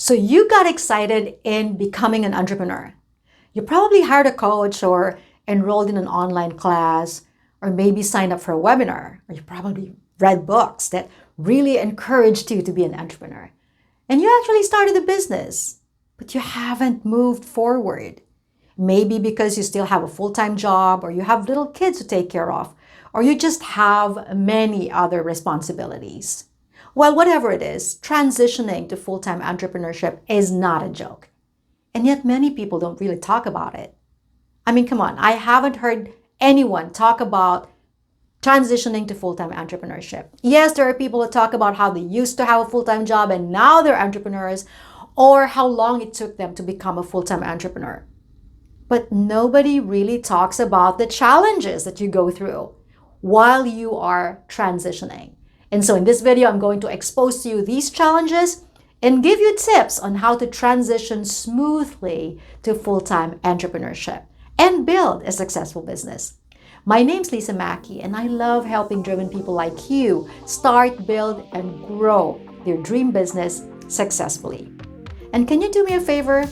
So you got excited in becoming an entrepreneur. You probably hired a coach or enrolled in an online class or maybe signed up for a webinar, or you probably read books that really encouraged you to be an entrepreneur. And you actually started a business, but you haven't moved forward. Maybe because you still have a full-time job, or you have little kids to take care of, or you just have many other responsibilities. Well, whatever it is, transitioning to full-time entrepreneurship is not a joke. And yet many people don't really talk about it. I mean, come on, I haven't heard anyone talk about transitioning to full-time entrepreneurship. Yes, there are people that talk about how they used to have a full-time job and now they're entrepreneurs, or how long it took them to become a full-time entrepreneur. But nobody really talks about the challenges that you go through while you are transitioning. And so in this video, I'm going to expose to you these challenges and give you tips on how to transition smoothly to full-time entrepreneurship and build a successful business. My name's Lisa Mackey, and I love helping driven people like you start, build, and grow their dream business successfully. And can you do me a favor?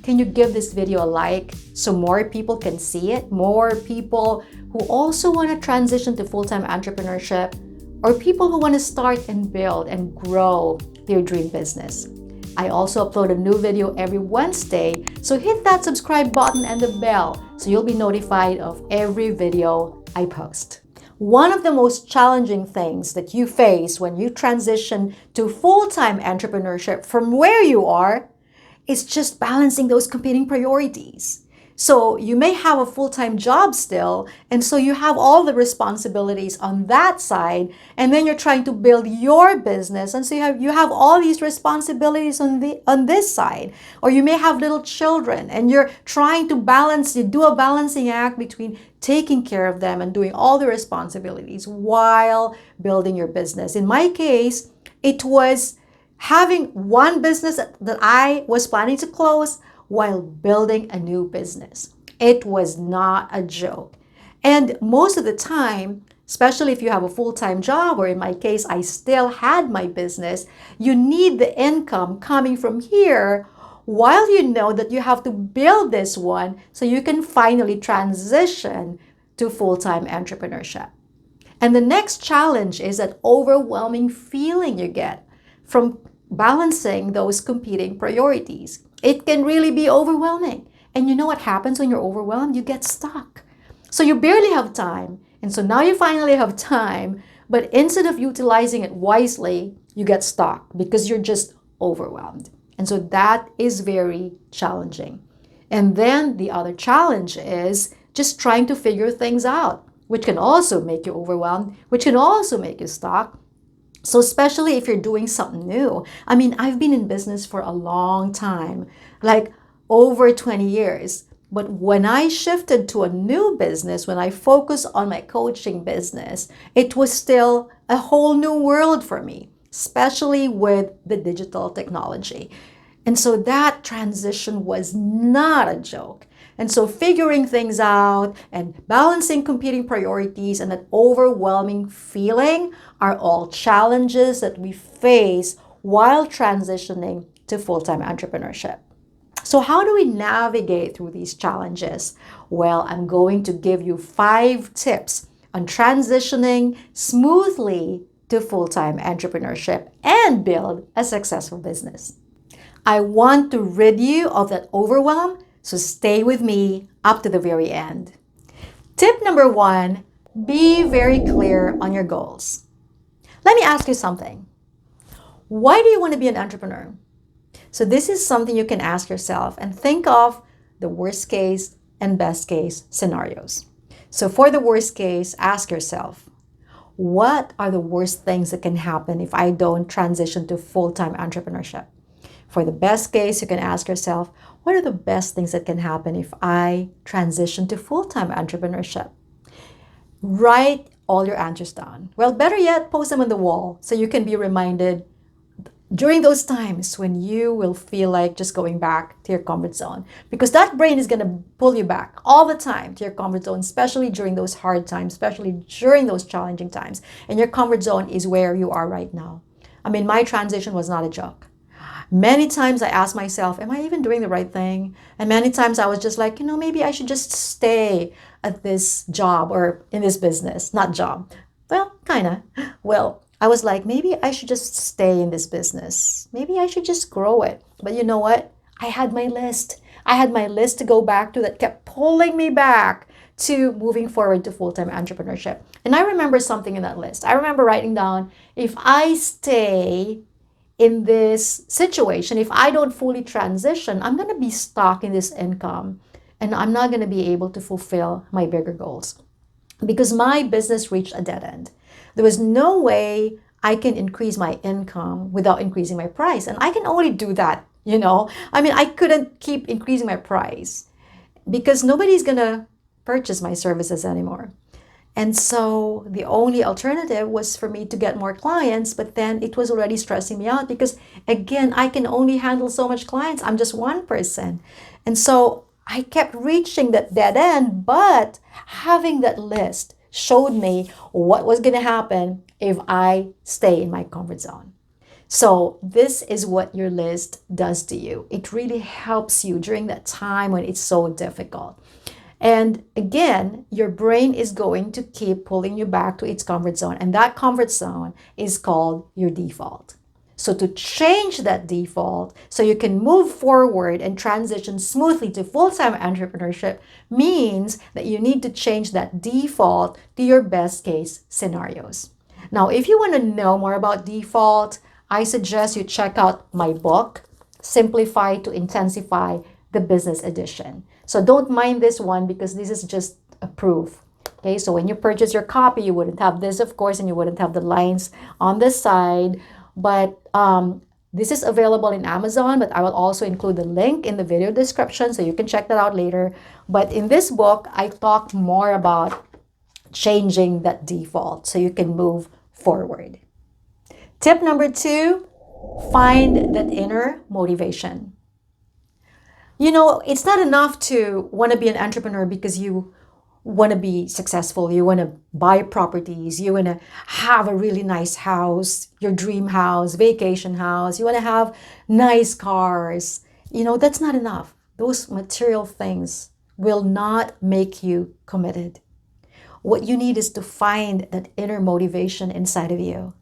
Can you give this video a like so more people can see it? More people who also want to transition to full-time entrepreneurship, or people who want to start and build and grow their dream business. I also upload a new video every Wednesday, so hit that subscribe button and the bell so you'll be notified of every video I post. One of the most challenging things that you face when you transition to full-time entrepreneurship from where you are is just balancing those competing priorities. So you may have a full-time job still, and so you have all the responsibilities on that side, and then you're trying to build your business, and so you have all these responsibilities on this side. Or you may have little children, and you're trying to balance, you do a balancing act between taking care of them and doing all the responsibilities while building your business. In my case, it was having one business that I was planning to close while building a new business. It was not a joke. And most of the time, especially if you have a full-time job, or in my case, I still had my business, you need the income coming from here while you know that you have to build this one so you can finally transition to full-time entrepreneurship. And the next challenge is that overwhelming feeling you get from balancing those competing priorities. It can really be overwhelming. And you know what happens when you're overwhelmed? You get stuck. So you barely have time. And so now you finally have time, but instead of utilizing it wisely, you get stuck because you're just overwhelmed. And so that is very challenging. And then the other challenge is just trying to figure things out, which can also make you overwhelmed, which can also make you stuck. So especially if you're doing something new. I mean, I've been in business for a long time, like over 20 years. But when I shifted to a new business, when I focused on my coaching business, it was still a whole new world for me, especially with the digital technology. And so that transition was not a joke. And so figuring things out and balancing competing priorities and that overwhelming feeling are all challenges that we face while transitioning to full-time entrepreneurship. So how do we navigate through these challenges? Well, I'm going to give you 5 tips on transitioning smoothly to full-time entrepreneurship and build a successful business. I want to rid you of that overwhelm, so stay with me up to the very end. Tip number 1, be very clear on your goals. Let me ask you something. Why do you want to be an entrepreneur? So this is something you can ask yourself and think of the worst case and best case scenarios. So for the worst case, ask yourself, what are the worst things that can happen if I don't transition to full-time entrepreneurship? For the best case, you can ask yourself, what are the best things that can happen if I transition to full-time entrepreneurship? Write all your answers down. Well, better yet, post them on the wall so you can be reminded during those times when you will feel like just going back to your comfort zone. Because that brain is going to pull you back all the time to your comfort zone, especially during those hard times, especially during those challenging times. And your comfort zone is where you are right now. I mean, my transition was not a joke. Many times I asked myself, am I even doing the right thing? And many times I was just like, maybe I should just stay at this job or in this business, not job. Well, kind of. Well, I was like, maybe I should just stay in this business. Maybe I should just grow it. But you know what? I had my list. I had my list to go back to that kept pulling me back to moving forward to full-time entrepreneurship. And I remember something in that list. I remember writing down, if I stay in this situation, if I don't fully transition, I'm going to be stuck in this income and I'm not going to be able to fulfill my bigger goals because my business reached a dead end. There was no way I can increase my income without increasing my price. And I can only do that, I couldn't keep increasing my price because nobody's going to purchase my services anymore. And so the only alternative was for me to get more clients, but then it was already stressing me out because, again, I can only handle so much clients. I'm just one person. And so I kept reaching that dead end, but having that list showed me what was going to happen if I stay in my comfort zone. So this is what your list does to you. It really helps you during that time when it's so difficult. And again, your brain is going to keep pulling you back to its comfort zone. And that comfort zone is called your default. So to change that default so you can move forward and transition smoothly to full-time entrepreneurship means that you need to change that default to your best case scenarios. Now, if you want to know more about default, I suggest you check out my book, Simplify to Intensify, the Business Edition. So don't mind this one because this is just a proof. Okay, so when you purchase your copy, you wouldn't have this, of course, and you wouldn't have the lines on the side. But this is available in Amazon, but I will also include the link in the video description so you can check that out later. But in this book, I talk more about changing that default so you can move forward. Tip number 2, find that inner motivation. It's not enough to want to be an entrepreneur because you want to be successful. You want to buy properties. You want to have a really nice house, your dream house, vacation house. You want to have nice cars. That's not enough. Those material things will not make you committed. What you need is to find that inner motivation inside of you.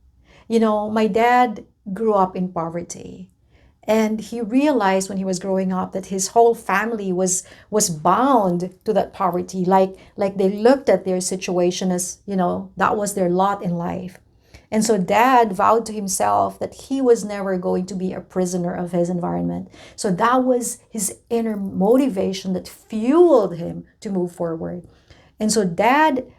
My dad grew up in poverty. And he realized when he was growing up that his whole family was bound to that poverty. Like they looked at their situation as, that was their lot in life. And so Dad vowed to himself that he was never going to be a prisoner of his environment. So that was his inner motivation that fueled him to move forward. And so Dad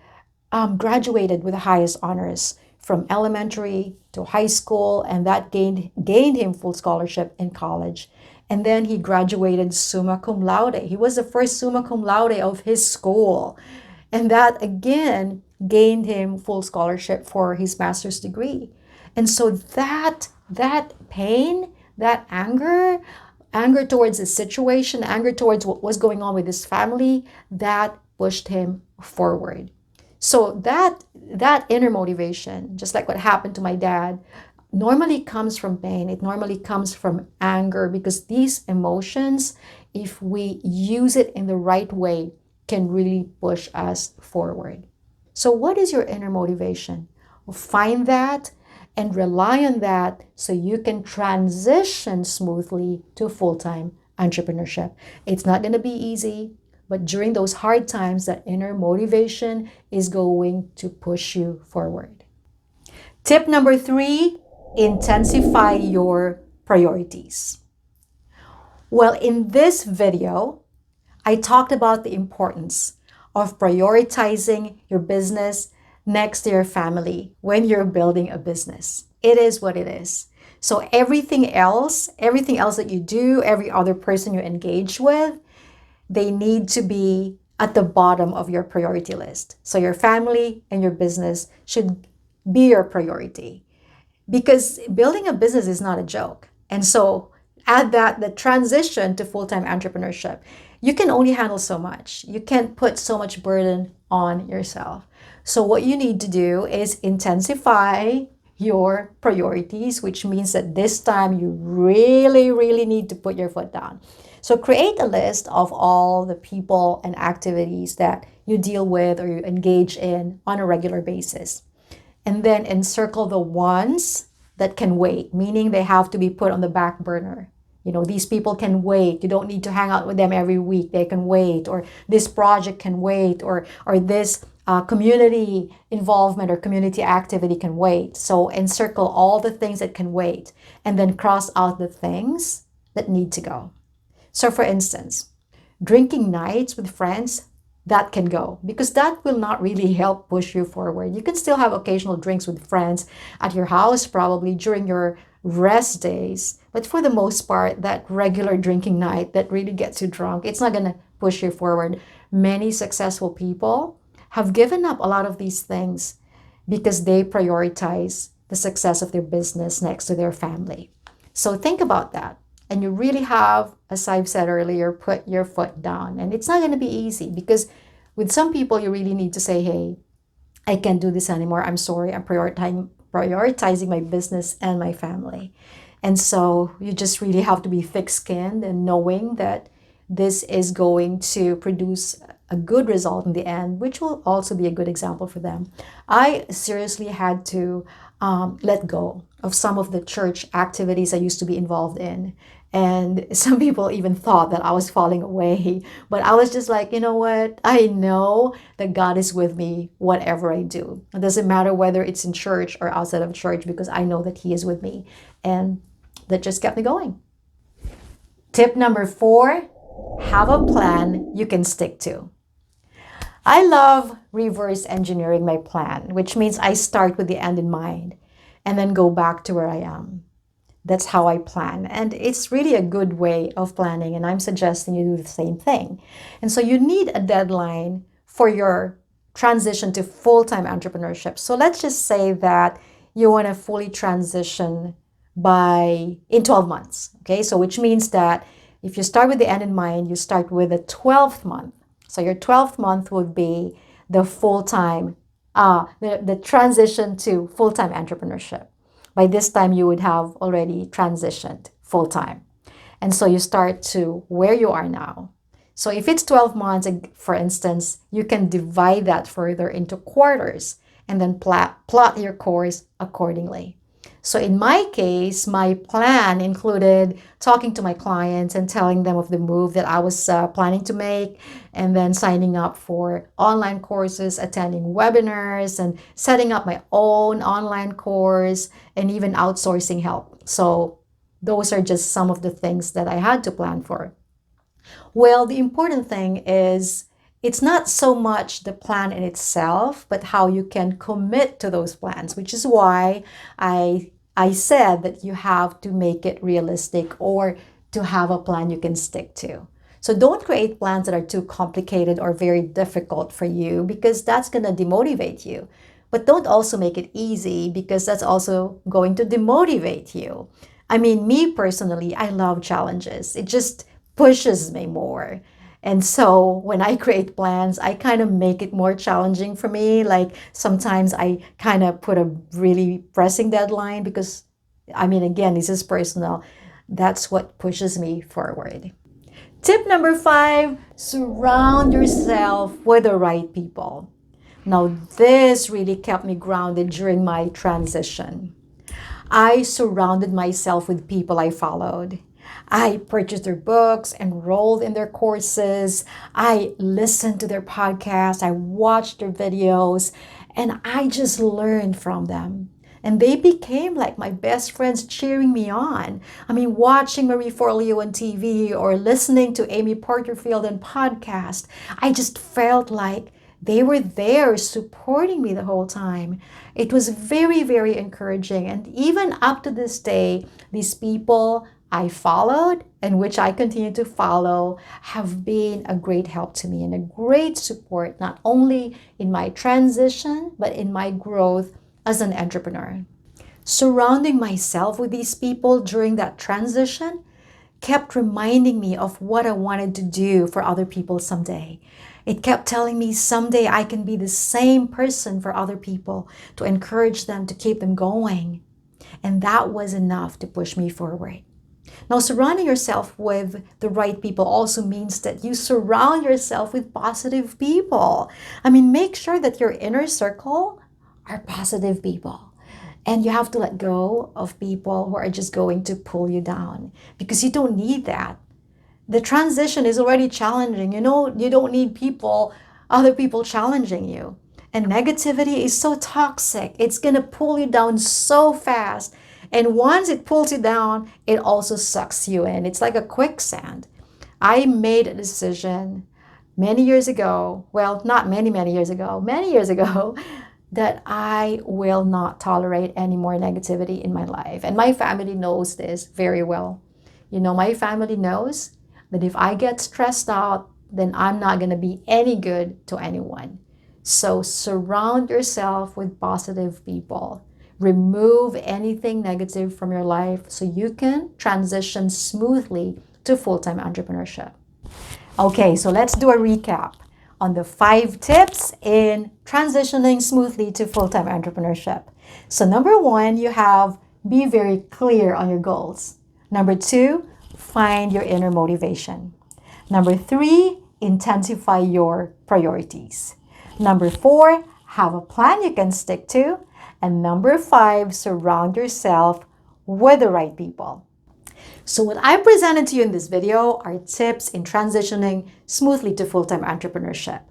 graduated with the highest honors from elementary to high school, and that gained him full scholarship in college. And then he graduated summa cum laude. He was the first summa cum laude of his school. And that again gained him full scholarship for his master's degree. And so that pain, that anger towards the situation, anger towards what was going on with his family, that pushed him forward. So that inner motivation, just like what happened to my dad, normally comes from pain. It normally comes from anger because these emotions, if we use it in the right way, can really push us forward. So what is your inner motivation? Find that and rely on that so you can transition smoothly to full-time entrepreneurship. It's not going to be easy. But during those hard times, that inner motivation is going to push you forward. Tip number 3, intensify your priorities. Well, in this video, I talked about the importance of prioritizing your business next to your family when you're building a business. It is what it is. So everything else that you do, every other person you engage with, they need to be at the bottom of your priority list. So your family and your business should be your priority because building a business is not a joke. And so add that the transition to full-time entrepreneurship, you can only handle so much. You can't put so much burden on yourself. So what you need to do is intensify your priorities, which means that this time you really, really need to put your foot down. So create a list of all the people and activities that you deal with or you engage in on a regular basis. And then encircle the ones that can wait, meaning they have to be put on the back burner. These people can wait. You don't need to hang out with them every week. They can wait, or this project can wait, or this community involvement or community activity can wait. So encircle all the things that can wait, and then cross out the things that need to go. So for instance, drinking nights with friends, that can go, because that will not really help push you forward. You can still have occasional drinks with friends at your house, probably during your rest days. But for the most part, that regular drinking night that really gets you drunk, it's not going to push you forward. Many successful people have given up a lot of these things because they prioritize the success of their business next to their family. So think about that. And you really have, as I've said earlier, put your foot down. And it's not going to be easy, because with some people, you really need to say, hey, I can't do this anymore. I'm sorry. I'm prioritizing my business and my family. And so you just really have to be thick-skinned and knowing that this is going to produce a good result in the end, which will also be a good example for them. I seriously had to let go of some of the church activities I used to be involved in. And some people even thought that I was falling away. But I was just like, you know what? I know that God is with me whatever I do. It doesn't matter whether it's in church or outside of church, because I know that He is with me. And that just kept me going. Tip number 4, have a plan you can stick to. I love reverse engineering my plan, which means I start with the end in mind and then go back to where I am. That's how I plan. And it's really a good way of planning. And I'm suggesting you do the same thing. And so you need a deadline for your transition to full-time entrepreneurship. So let's just say that you want to fully transition in 12 months. Okay, so which means that if you start with the end in mind, you start with the 12th month. So your 12th month would be the full-time, the transition to full-time entrepreneurship. By this time, you would have already transitioned full-time. And so you start to where you are now. So if it's 12 months, for instance, you can divide that further into quarters and then plot your course accordingly. So in my case, my plan included talking to my clients and telling them of the move that I was planning to make, and then signing up for online courses, attending webinars, and setting up my own online course, and even outsourcing help. So those are just some of the things that I had to plan for. Well, the important thing is it's not so much the plan in itself, but how you can commit to those plans, which is why I said that you have to make it realistic, or to have a plan you can stick to. So don't create plans that are too complicated or very difficult for you, because that's going to demotivate you. But don't also make it easy, because that's also going to demotivate you. I mean, me personally, I love challenges. It just pushes me more. And so when I create plans, I kind of make it more challenging for me. Like sometimes I kind of put a really pressing deadline, because, I mean, again, this is personal. That's what pushes me forward. Tip number 5, surround yourself with the right people. Now, this really kept me grounded during my transition. I surrounded myself with people I followed. I purchased their books, enrolled in their courses. I listened to their podcasts. I watched their videos, and I just learned from them. And they became like my best friends, cheering me on. I mean, watching Marie Forleo on TV or listening to Amy Porterfield on podcast, I just felt like they were there supporting me the whole time. It was very, very encouraging. And even up to this day, these people I followed, and which I continue to follow, have been a great help to me and a great support, not only in my transition, but in my growth as an entrepreneur. Surrounding myself with these people during that transition kept reminding me of what I wanted to do for other people someday. It kept telling me someday I can be the same person for other people, to encourage them, to keep them going. And that was enough to push me forward. Now, surrounding yourself with the right people also means that you surround yourself with positive people. I mean, make sure that your inner circle are positive people. And you have to let go of people who are just going to pull you down, because you don't need that. The transition is already challenging. You know, you don't need other people challenging you. And negativity is so toxic. It's going to pull you down so fast. And once it pulls you down, it also sucks you in. It's like a quicksand. I made a decision many years ago, well, not many years ago, many years ago, that I will not tolerate any more negativity in my life. And my family knows this very well. You know, my family knows that if I get stressed out, then I'm not going to be any good to anyone. So surround yourself with positive people. Remove anything negative from your life so you can transition smoothly to full-time entrepreneurship. Okay, so let's do a recap on the 5 tips in transitioning smoothly to full-time entrepreneurship. So number 1, you have be very clear on your goals. Number 2, find your inner motivation. Number 3, intensify your priorities. Number 4, have a plan you can stick to. And number 5, surround yourself with the right people. So what I presented to you in this video are tips in transitioning smoothly to full-time entrepreneurship.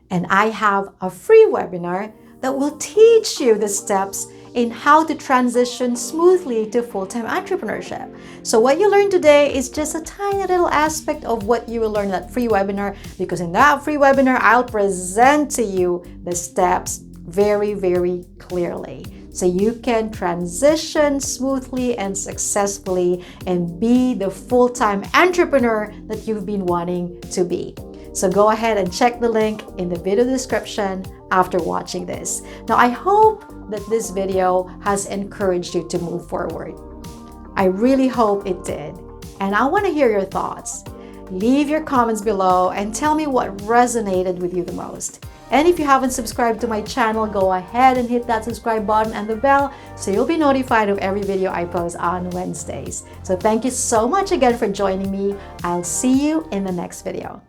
And I have a free webinar that will teach you the steps in how to transition smoothly to full-time entrepreneurship. So what you learned today is just a tiny little aspect of what you will learn in that free webinar, because in that free webinar, I'll present to you the steps very, very clearly, so you can transition smoothly and successfully and be the full-time entrepreneur that you've been wanting to be. So go ahead and check the link in the video description after watching this. Now, I hope that this video has encouraged you to move forward. I really hope it did. And I want to hear your thoughts. Leave your comments below and tell me what resonated with you the most. And if you haven't subscribed to my channel, go ahead and hit that subscribe button and the bell so you'll be notified of every video I post on Wednesdays. So thank you so much again for joining me. I'll see you in the next video.